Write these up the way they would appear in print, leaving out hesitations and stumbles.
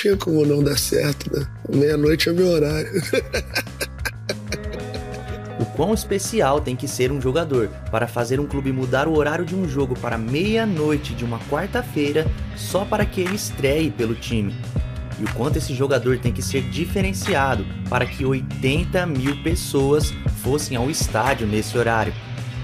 tinha como não dar certo, né? Meia-noite é meu horário. O quão especial tem que ser um jogador para fazer um clube mudar o horário de um jogo para meia-noite de uma quarta-feira só para que ele estreie pelo time. E o quanto esse jogador tem que ser diferenciado para que 80 mil pessoas fossem ao estádio nesse horário.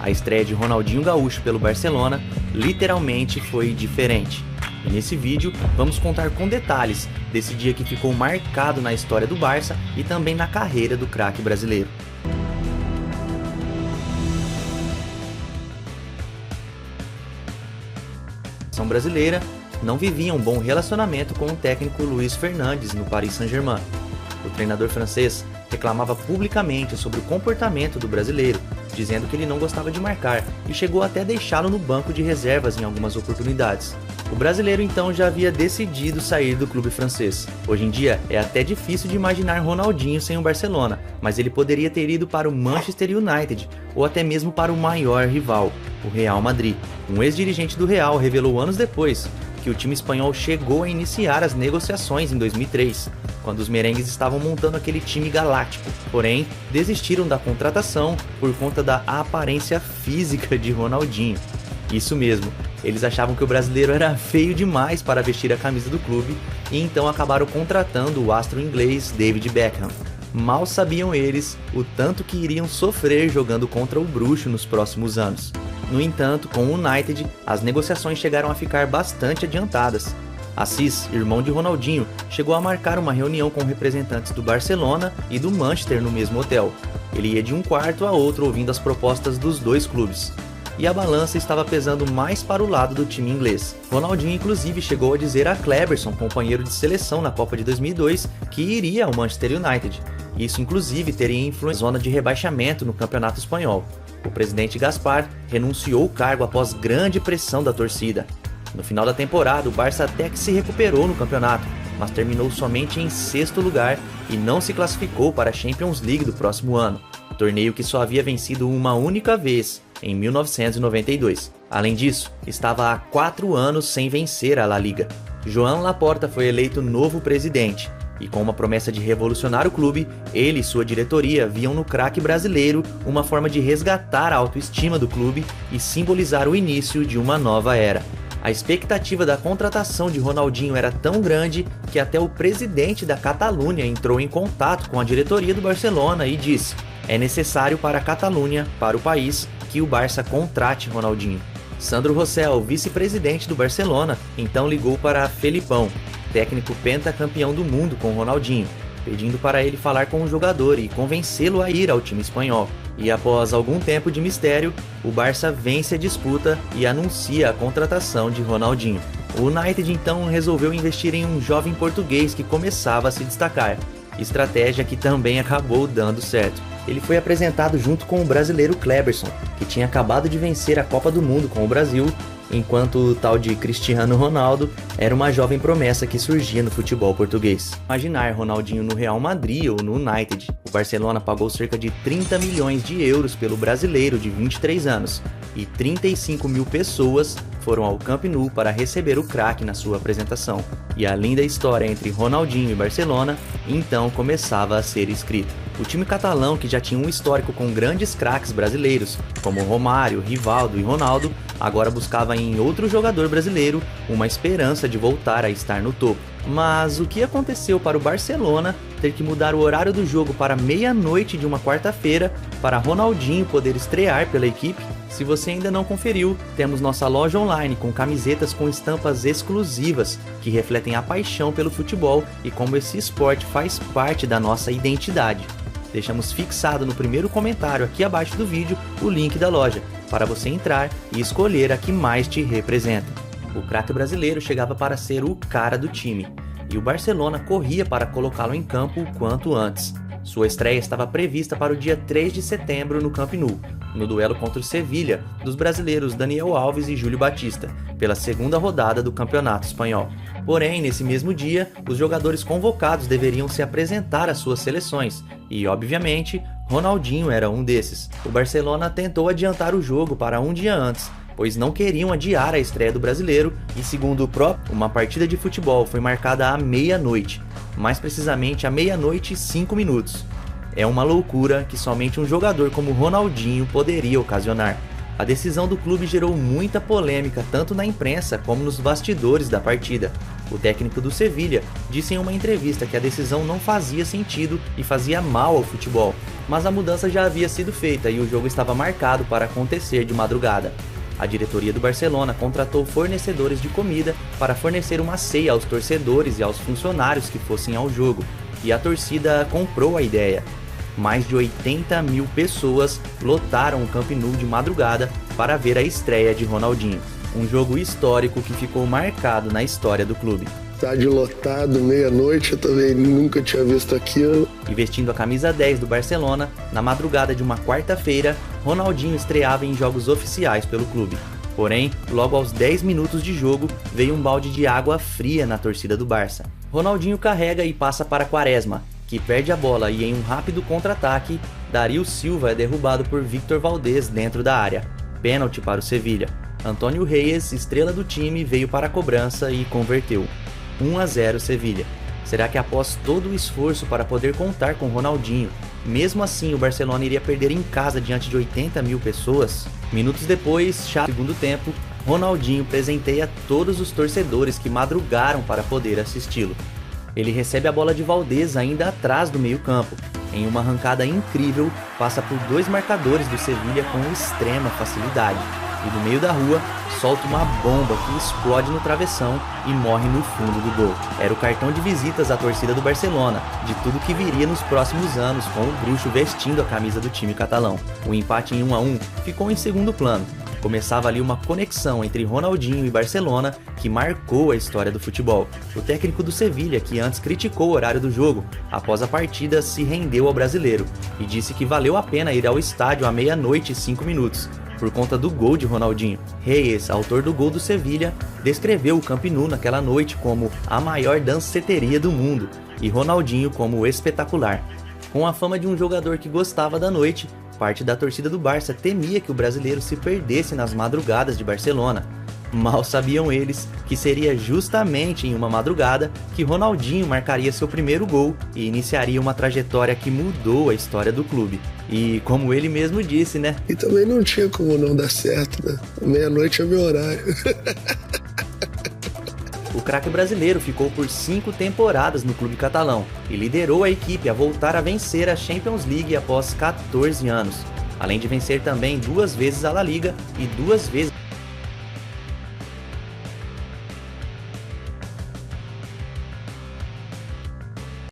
A estreia de Ronaldinho Gaúcho pelo Barcelona literalmente foi diferente. E nesse vídeo vamos contar com detalhes desse dia que ficou marcado na história do Barça e também na carreira do craque brasileiro. A seleção brasileira não vivia um bom relacionamento com o técnico Luis Fernandes no Paris Saint-Germain. O treinador francês reclamava publicamente sobre o comportamento do brasileiro, dizendo que ele não gostava de marcar e chegou até a deixá-lo no banco de reservas em algumas oportunidades. O brasileiro então já havia decidido sair do clube francês. Hoje em dia é até difícil de imaginar Ronaldinho sem o Barcelona, mas ele poderia ter ido para o Manchester United ou até mesmo para o maior rival, o Real Madrid. Um ex-dirigente do Real revelou anos depois que o time espanhol chegou a iniciar as negociações em 2003, quando os merengues estavam montando aquele time galáctico. Porém, desistiram da contratação por conta da aparência física de Ronaldinho. Isso mesmo, eles achavam que o brasileiro era feio demais para vestir a camisa do clube e então acabaram contratando o astro inglês David Beckham. Mal sabiam eles o tanto que iriam sofrer jogando contra o bruxo nos próximos anos. No entanto, com o United, as negociações chegaram a ficar bastante adiantadas. Assis, irmão de Ronaldinho, chegou a marcar uma reunião com representantes do Barcelona e do Manchester no mesmo hotel. Ele ia de um quarto a outro ouvindo as propostas dos dois clubes. E a balança estava pesando mais para o lado do time inglês. Ronaldinho inclusive chegou a dizer a Kleberson, companheiro de seleção na Copa de 2002, que iria ao Manchester United. Isso inclusive teria influência na zona de rebaixamento no Campeonato Espanhol. O presidente Gaspar renunciou ao cargo após grande pressão da torcida. No final da temporada, o Barça até que se recuperou no campeonato, mas terminou somente em sexto lugar e não se classificou para a Champions League do próximo ano, torneio que só havia vencido uma única vez, em 1992. Além disso, estava há 4 anos sem vencer a La Liga. Joan Laporta foi eleito novo presidente, e com uma promessa de revolucionar o clube, ele e sua diretoria viam no craque brasileiro uma forma de resgatar a autoestima do clube e simbolizar o início de uma nova era. A expectativa da contratação de Ronaldinho era tão grande que até o presidente da Catalunha entrou em contato com a diretoria do Barcelona e disse: é necessário para a Catalunha, para o país, que o Barça contrate Ronaldinho. Sandro Rosell, vice-presidente do Barcelona, então ligou para Felipão, técnico pentacampeão do mundo com Ronaldinho, pedindo para ele falar com o jogador e convencê-lo a ir ao time espanhol. E após algum tempo de mistério, o Barça vence a disputa e anuncia a contratação de Ronaldinho. O United então resolveu investir em um jovem português que começava a se destacar, estratégia que também acabou dando certo. Ele foi apresentado junto com o brasileiro Kleberson, que tinha acabado de vencer a Copa do Mundo com o Brasil, enquanto o tal de Cristiano Ronaldo era uma jovem promessa que surgia no futebol português. Imaginar Ronaldinho no Real Madrid ou no United. O Barcelona pagou cerca de 30 milhões de euros pelo brasileiro de 23 anos e 35 mil pessoas foram ao Camp Nou para receber o craque na sua apresentação. E a linda história entre Ronaldinho e Barcelona então começava a ser escrita. O time catalão, que já tinha um histórico com grandes craques brasileiros, como Romário, Rivaldo e Ronaldo, agora buscava em outro jogador brasileiro uma esperança de voltar a estar no topo. Mas o que aconteceu para o Barcelona ter que mudar o horário do jogo para meia-noite de uma quarta-feira para Ronaldinho poder estrear pela equipe? Se você ainda não conferiu, temos nossa loja online com camisetas com estampas exclusivas que refletem a paixão pelo futebol e como esse esporte faz parte da nossa identidade. Deixamos fixado no primeiro comentário aqui abaixo do vídeo o link da loja, para você entrar e escolher a que mais te representa. O craque brasileiro chegava para ser o cara do time, e o Barcelona corria para colocá-lo em campo o quanto antes. Sua estreia estava prevista para o dia 3 de setembro no Camp Nou, no duelo contra o Sevilha, dos brasileiros Daniel Alves e Júlio Batista, pela segunda rodada do Campeonato Espanhol. Porém, nesse mesmo dia, os jogadores convocados deveriam se apresentar às suas seleções, e, obviamente, Ronaldinho era um desses. O Barcelona tentou adiantar o jogo para um dia antes, pois não queriam adiar a estreia do brasileiro e, segundo o próprio, uma partida de futebol foi marcada à meia-noite, mais precisamente à 00h05. É uma loucura que somente um jogador como Ronaldinho poderia ocasionar. A decisão do clube gerou muita polêmica tanto na imprensa como nos bastidores da partida. O técnico do Sevilha disse em uma entrevista que a decisão não fazia sentido e fazia mal ao futebol, mas a mudança já havia sido feita e o jogo estava marcado para acontecer de madrugada. A diretoria do Barcelona contratou fornecedores de comida para fornecer uma ceia aos torcedores e aos funcionários que fossem ao jogo, e a torcida comprou a ideia. Mais de 80 mil pessoas lotaram o Camp Nou de madrugada para ver a estreia de Ronaldinho. Um jogo histórico que ficou marcado na história do clube. Estádio lotado, meia-noite, eu também nunca tinha visto aquilo. E vestindo a camisa 10 do Barcelona, na madrugada de uma quarta-feira, Ronaldinho estreava em jogos oficiais pelo clube. Porém, logo aos 10 minutos de jogo, veio um balde de água fria na torcida do Barça. Ronaldinho carrega e passa para Quaresma, que perde a bola e em um rápido contra-ataque, Dario Silva é derrubado por Víctor Valdés dentro da área. Pênalti para o Sevilha. Antônio Reyes, estrela do time, veio para a cobrança e converteu. 1-0 Sevilha. Será que após todo o esforço para poder contar com Ronaldinho, mesmo assim o Barcelona iria perder em casa diante de 80 mil pessoas? Minutos depois, no segundo tempo, Ronaldinho presenteia todos os torcedores que madrugaram para poder assisti-lo. Ele recebe a bola de Valdés ainda atrás do meio-campo. Em uma arrancada incrível, passa por dois marcadores do Sevilha com extrema facilidade. E do meio da rua, solta uma bomba que explode no travessão e morre no fundo do gol. Era o cartão de visitas à torcida do Barcelona, de tudo que viria nos próximos anos com o bruxo vestindo a camisa do time catalão. O empate em 1-1 ficou em segundo plano. Começava ali uma conexão entre Ronaldinho e Barcelona que marcou a história do futebol. O técnico do Sevilha, que antes criticou o horário do jogo, após a partida se rendeu ao brasileiro e disse que valeu a pena ir ao estádio à 00h05, por conta do gol de Ronaldinho. Reyes, autor do gol do Sevilha, descreveu o Camp Nou naquela noite como a maior danceteria do mundo e Ronaldinho como espetacular. Com a fama de um jogador que gostava da noite, parte da torcida do Barça temia que o brasileiro se perdesse nas madrugadas de Barcelona. Mal sabiam eles que seria justamente em uma madrugada que Ronaldinho marcaria seu primeiro gol e iniciaria uma trajetória que mudou a história do clube. E como ele mesmo disse, né? E também não tinha como não dar certo, né? Meia-noite é meu horário. O craque brasileiro ficou por 5 temporadas no clube catalão e liderou a equipe a voltar a vencer a Champions League após 14 anos, além de vencer também 2 vezes a La Liga e 2 vezes